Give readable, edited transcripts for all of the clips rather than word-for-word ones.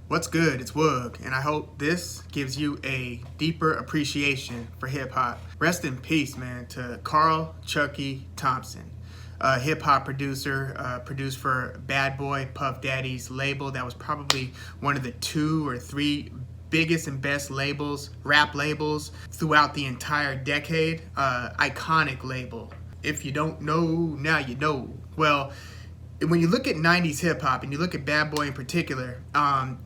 What's good? It's Woog, and I hope this gives you a deeper appreciation for hip hop. Rest in peace, man, to Carl Chucky Thompson, a hip hop producer, produced for Bad Boy, Puff Daddy's label. That was probably one of the 2 or 3 biggest and best labels, rap labels, throughout the entire decade. Iconic label. If you don't know, now you know. Well, when you look at 90s hip-hop and you look at Bad Boy in particular,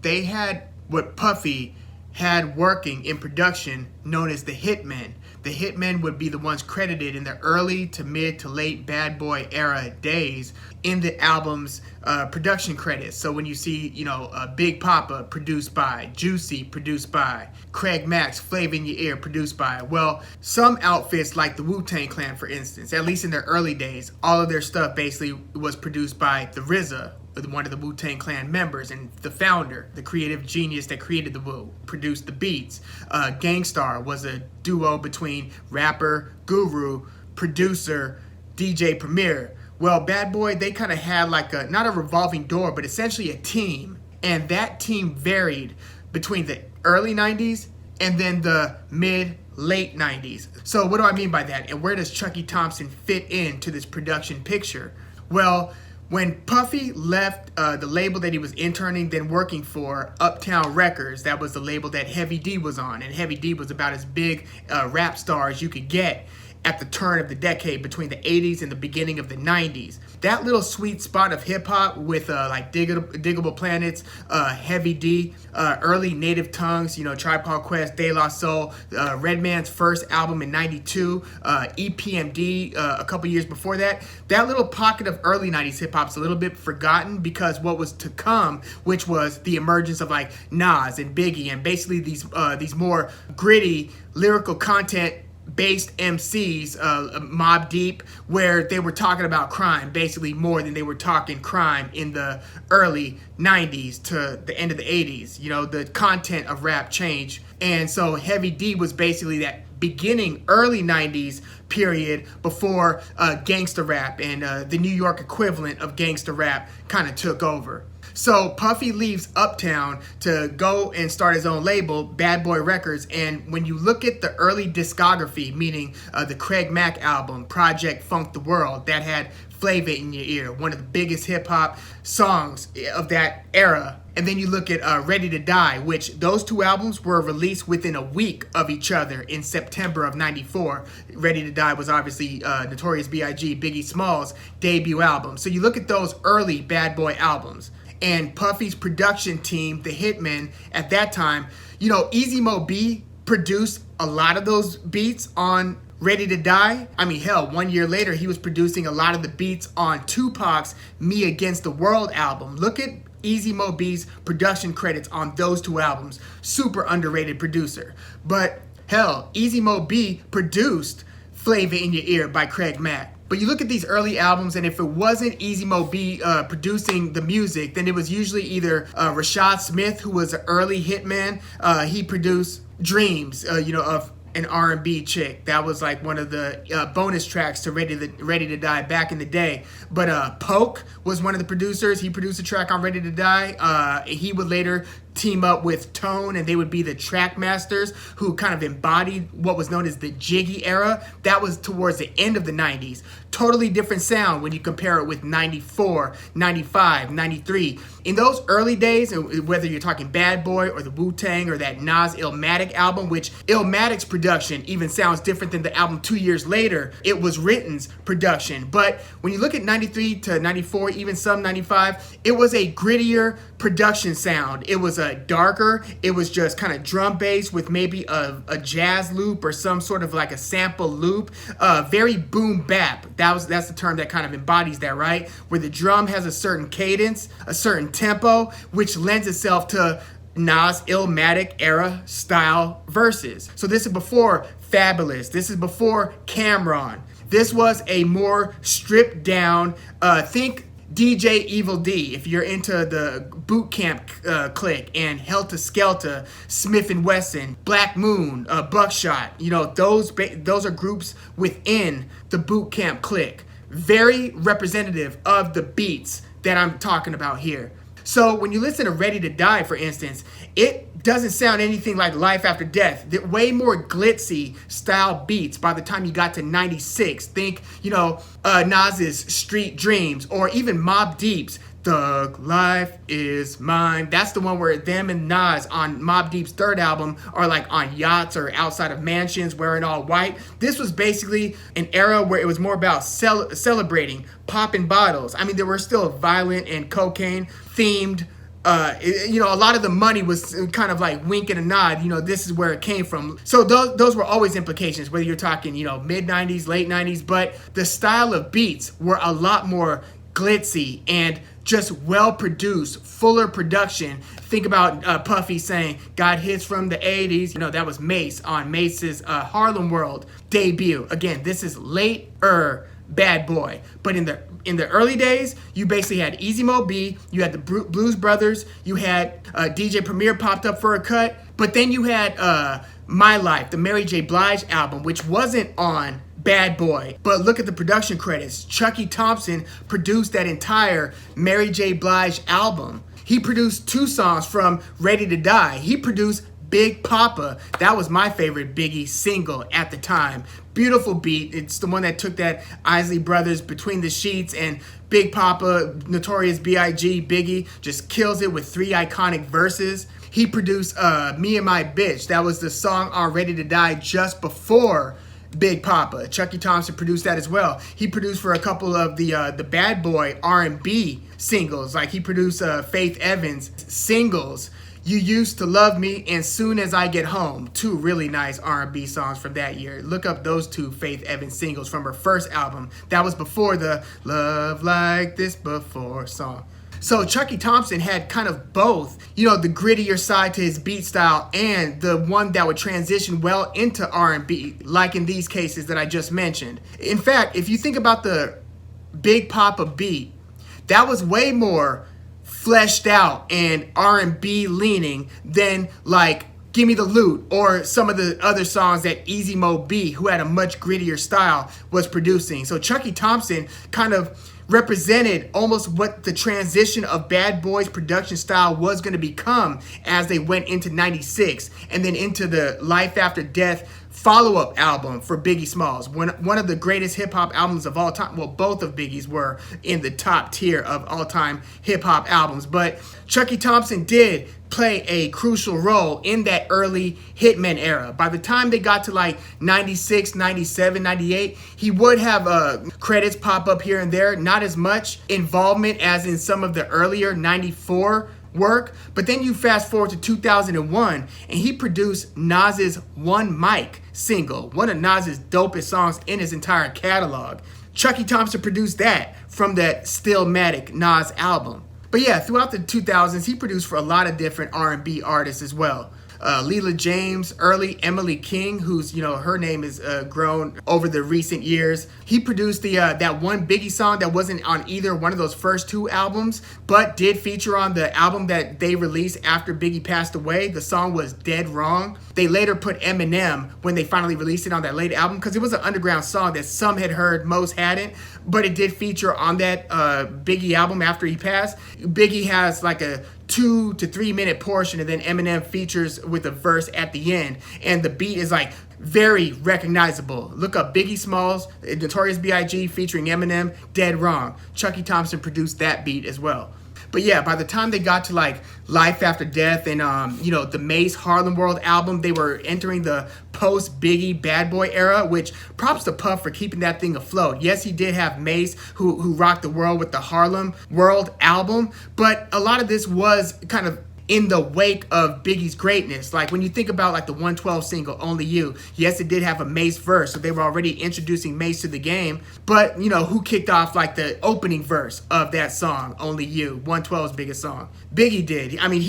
they had what Puffy had working in production known as the Hitmen. The Hitmen would be the ones credited in the early to mid to late Bad Boy era days in the album's production credits. So when you see, Big Poppa produced by, Juicy produced by, Craig Mack's Flava in Your Ear produced by, well, some outfits like the Wu-Tang Clan, for instance, at least in their early days, all of their stuff basically was produced by the RZA, one of the Wu-Tang Clan members and the founder, the creative genius that created the Wu, produced the beats. Gangstar was a duo between rapper, guru, producer, DJ Premier. Well, Bad Boy, they kind of had like not a revolving door, but essentially a team. And that team varied between the early 90s and then the late 90s. So what do I mean by that? And where does Chucky Thompson fit into this production picture? Well, when Puffy left the label that he was interning, then working for, Uptown Records, that was the label that Heavy D was on, and Heavy D was about as big rap star as you could get at the turn of the decade between the 80s and the beginning of the 90s. That little sweet spot of hip-hop with like Diggable Planets, Heavy D, early Native Tongues, Tribe Called Quest, De La Soul, Redman's first album in 92, EPMD a couple years before that. That little pocket of early 90s hip-hop's a little bit forgotten because what was to come, which was the emergence of like Nas and Biggie and basically these more gritty lyrical content based MCs, Mobb Deep, where they were talking about crime basically more than they were talking crime in the early 90s to the end of the 80s. The content of rap changed. And so Heavy D was basically that beginning early 90s period before gangsta rap and the New York equivalent of gangsta rap kind of took over. So Puffy leaves Uptown to go and start his own label, Bad Boy Records. And when you look at the early discography, meaning the Craig Mack album, Project Funk the World, that had Flava in Your Ear, one of the biggest hip hop songs of that era. And then you look at Ready to Die, which those 2 albums were released within a week of each other in September of 94. Ready to Die was obviously Notorious B.I.G., Biggie Smalls' debut album. So you look at those early Bad Boy albums. And Puffy's production team, the Hitmen, at that time, Easy Mo B produced a lot of those beats on Ready to Die. I mean, hell, 1 year later, he was producing a lot of the beats on Tupac's Me Against the World album. Look at Easy Mo B's production credits on those 2 albums. Super underrated producer. But hell, Easy Mo B produced Flava in Your Ear by Craig Mack. But you look at these early albums, and if it wasn't Easy Mo B producing the music, then it was usually either Rashad Smith, who was an early hitman. He produced Dreams, of an R&B chick. That was like one of the bonus tracks to Ready to Die back in the day. But Poke was one of the producers. He produced a track on Ready to Die. He would later team up with Tone, and they would be the track masters who kind of embodied what was known as the Jiggy era. That was towards the end of the 90s. Totally different sound when you compare it with 94, 95, 93. In those early days, whether you're talking Bad Boy or the Wu-Tang or that Nas Illmatic album, which Illmatic's production even sounds different than the album 2 years later, it was Ritten's production. But when you look at 93 to 94, even some 95, it was a grittier production sound. It was a darker, it was just kind of drum bass with maybe a jazz loop or some sort of like a sample loop, very boom bap. That's the term that kind of embodies that, right? Where the drum has a certain cadence, a certain tempo, which lends itself to Nas Illmatic era style verses. So this is before Fabulous. This is before Cameron. This was a more stripped down, think DJ Evil D, if you're into the Boot Camp clique, and Helter Skelter, Smith & Wesson, Black Moon, Buckshot, those are groups within the Boot Camp clique. Very representative of the beats that I'm talking about here. So when you listen to Ready to Die, for instance, it doesn't sound anything like Life After Death. Way more glitzy style beats by the time you got to 96. Think, Nas's Street Dreams, or even Mobb Deep's Thug Life Is Mine. That's the one where them and Nas on Mobb Deep's third album are like on yachts or outside of mansions wearing all white. This was basically an era where it was more about celebrating, popping bottles. I mean, there were still violent and cocaine themed. A lot of the money was kind of like wink and a nod. This is where it came from. So those were always implications, whether you're talking, mid 90s, late 90s. But the style of beats were a lot more glitzy and just well produced, fuller production. Think about Puffy saying, got hits from the 80s. That was Mace on Mace's Harlem World debut. Again, this is later Bad Boy. But in the early days, you basically had Easy Mo B, you had the Blues Brothers, you had DJ Premier popped up for a cut, but then you had My Life, the Mary J. Blige album, which wasn't on Bad Boy. But look at the production credits. Chucky Thompson produced that entire Mary J. Blige album. He produced 2 songs from Ready to Die. He produced Big Poppa. That was my favorite Biggie single at the time. Beautiful beat. It's the one that took that Isley Brothers Between the Sheets, and Big Poppa, Notorious B.I.G., Biggie, just kills it with 3 iconic verses. He produced Me and My Bitch. That was the song on Ready to Die just before Big Poppa. Chucky Thompson produced that as well. He produced for a couple of the Bad Boy R&B singles. Like he produced Faith Evans singles, You Used to Love Me and Soon As I Get Home. 2 really nice R&B songs from that year. Look up those 2 Faith Evans singles from her first album. That was before the Love Like This Before song. So Chucky Thompson had kind of both, the grittier side to his beat style and the one that would transition well into R&B, like in these cases that I just mentioned. In fact, if you think about the Big Poppa beat, that was way more fleshed out and R&B leaning than like Gimme the Loot or some of the other songs that Easy Mo B, who had a much grittier style, was producing. So Chucky Thompson kind of represented almost what the transition of Bad Boy's production style was going to become as they went into 96 and then into the Life After Death follow-up album for Biggie Smalls. One of the greatest hip-hop albums of all time. Well, both of Biggie's were in the top tier of all-time hip-hop albums. But Chucky Thompson did play a crucial role in that early Hitmen era. By the time they got to like 96, 97, 98, he would have credits pop up here and there. Not as much involvement as in some of the earlier 94 work. But then you fast forward to 2001 and he produced Nas's One Mic single, one of Nas's dopest songs in his entire catalog. Chucky Thompson produced that from that Stillmatic Nas album. But yeah, throughout the 2000s, he produced for a lot of different R&B artists as well. Leela James, early Emily King, who's, her name has grown over the recent years. He produced that one Biggie song that wasn't on either one of those first 2 albums, but did feature on the album that they released after Biggie passed away. The song was Dead Wrong. They later put Eminem when they finally released it on that late album because it was an underground song that some had heard, most hadn't, but it did feature on that Biggie album after he passed. Biggie has like a 2 to 3 minute portion, and then Eminem features with a verse at the end, and the beat is like very recognizable. Look up Biggie Smalls, Notorious B.I.G. featuring Eminem, Dead Wrong. Chucky Thompson produced that beat as well. But yeah, by the time they got to like Life After Death and the Mace Harlem World album, they were entering the post Biggie Bad Boy era, which props to Puff for keeping that thing afloat. Yes, he did have Mace who rocked the world with the Harlem World album, but a lot of this was kind of in the wake of Biggie's greatness. Like when you think about like the 112 single, Only You, yes, it did have a Mace verse, so they were already introducing Mace to the game, but who kicked off like the opening verse of that song, Only You, 112's biggest song? Biggie did. I mean,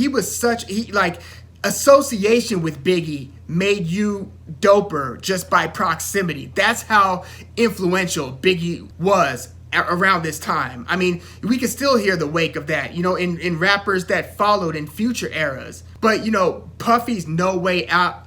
association with Biggie made you doper just by proximity. That's how influential Biggie was around this time. I mean, we can still hear the wake of that, in rappers that followed in future eras. But, Puffy's No Way Out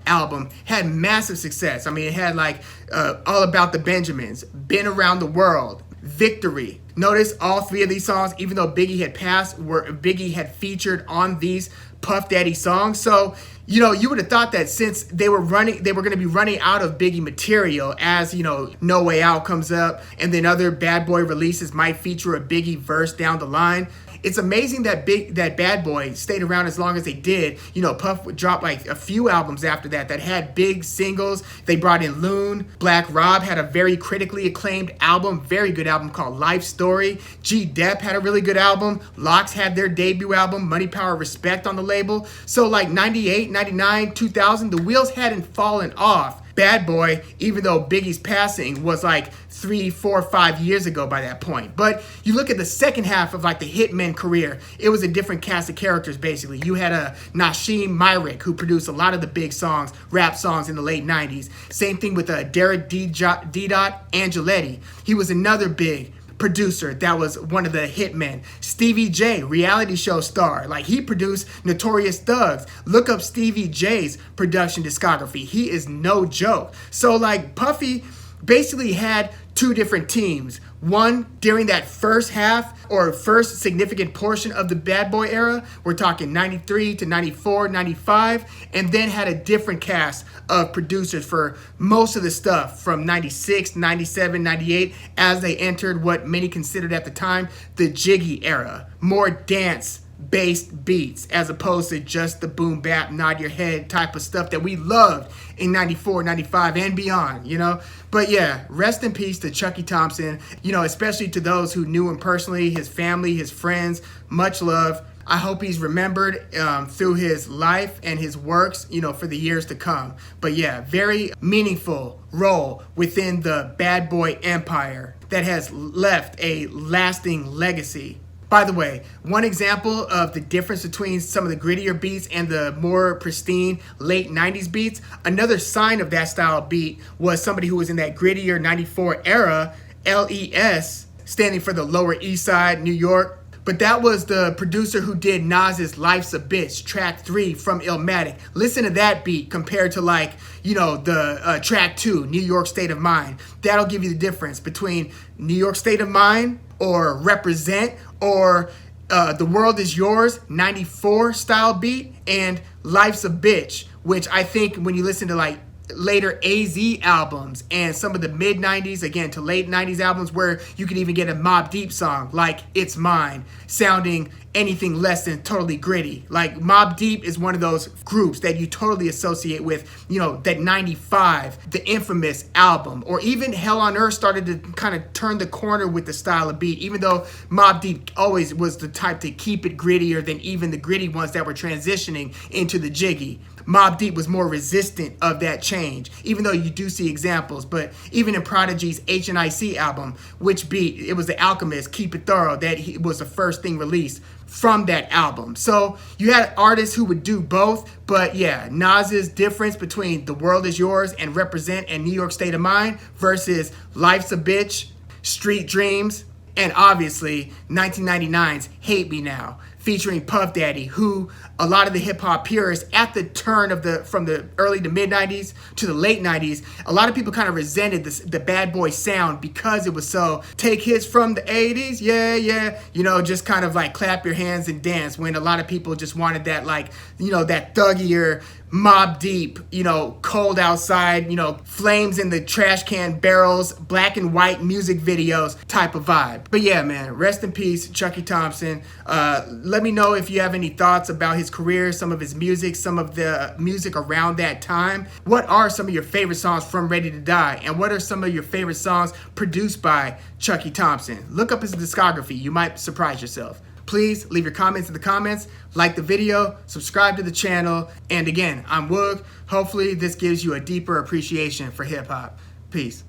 album had massive success. I mean, it had like All About the Benjamins, Been Around the World, Victory, Notice all three of these songs, even though Biggie had passed, Biggie had featured on these Puff Daddy songs. So, you know, you would have thought that since they were going to be running out of Biggie material as, you know, No Way Out comes up and then other Bad Boy releases might feature a Biggie verse down the line. It's amazing that Bad Boy stayed around as long as they did. You know, Puff would drop like a few albums after that had big singles. They brought in Loon. Black Rob had a very critically acclaimed album, very good album called Life Story. G Dep had a really good album. Lox had their debut album, Money, Power, Respect on the label. So like 98, 99, 2000, the wheels hadn't fallen off Bad Boy, even though Biggie's passing was like 3, 4, 5 years ago by that point. But you look at the second half of like the Hitmen career, it was a different cast of characters basically. You had a Nasheem Myrick who produced a lot of the big songs, rap songs in the late 90s. Same thing with Derek D-Dot Angeletti. He was another big producer that was one of the Hitmen. Stevie J, reality show star, like he produced Notorious Thugs. Look up Stevie J's production discography. He is no joke. So like Puffy basically had two different teams. One during that first half or first significant portion of the Bad Boy era, we're talking 93 to 94, 95, and then had a different cast of producers for most of the stuff from 96, 97, 98 as they entered what many considered at the time the jiggy era. More dance based beats as opposed to just the boom bap nod your head type of stuff that we loved in 94, 95 and beyond, you know. But yeah, rest in peace to Chucky Thompson, you know, especially to those who knew him personally, his family, his friends. Much love. I hope he's remembered through his life and his works, you know, for the years to come. But yeah, very meaningful role within the Bad Boy empire that has left a lasting legacy. By the way, one example of the difference between some of the grittier beats and the more pristine late 90s beats, another sign of that style beat was somebody who was in that grittier 94 era, LES, standing for the Lower East Side, New York. But that was the producer who did Nas's Life's a Bitch, track 3 from Illmatic. Listen to that beat compared to like, you know, the track 2, New York State of Mind. That'll give you the difference between New York State of Mind or Represent or The World Is Yours, 94 style beat, and Life's a Bitch, which I think when you listen to like later AZ albums and some of the mid 90s again to late 90s albums where you could even get a Mobb Deep song like It's Mine sounding anything less than totally gritty. Like Mobb Deep is one of those groups that you totally associate with, you know, that 95, the infamous album, or even Hell on Earth started to kind of turn the corner with the style of beat, even though Mobb Deep always was the type to keep it grittier than even the gritty ones that were transitioning into the jiggy. Mobb Deep was more resistant of that change, even though you do see examples. But even in Prodigy's HNIC album, which beat, it was The Alchemist, Keep It Thorough, that was the first thing released from that album. So you had artists who would do both, but yeah, Nas's difference between The World Is Yours and Represent and New York State of Mind versus Life's a Bitch, Street Dreams, and obviously 1999's Hate Me Now, featuring Puff Daddy, who a lot of the hip hop purists at the turn of from the early to mid 90s to the late 90s, a lot of people kind of resented the Bad Boy sound because it was so take hits from the 80s, yeah, you know, just kind of like clap your hands and dance, when a lot of people just wanted that, like, you know, that thuggier Mobb Deep, you know, cold outside, you know, flames in the trash can barrels, black and white music videos type of vibe. But yeah, man, rest in peace, Chucky Thompson. Let me know if you have any thoughts about his career, some of his music, some of the music around that time. What are some of your favorite songs from Ready to Die? And what are some of your favorite songs produced by Chucky Thompson? Look up his discography. You might surprise yourself. Please leave your comments in the comments, like the video, subscribe to the channel, and again, I'm Woog. Hopefully this gives you a deeper appreciation for hip hop. Peace.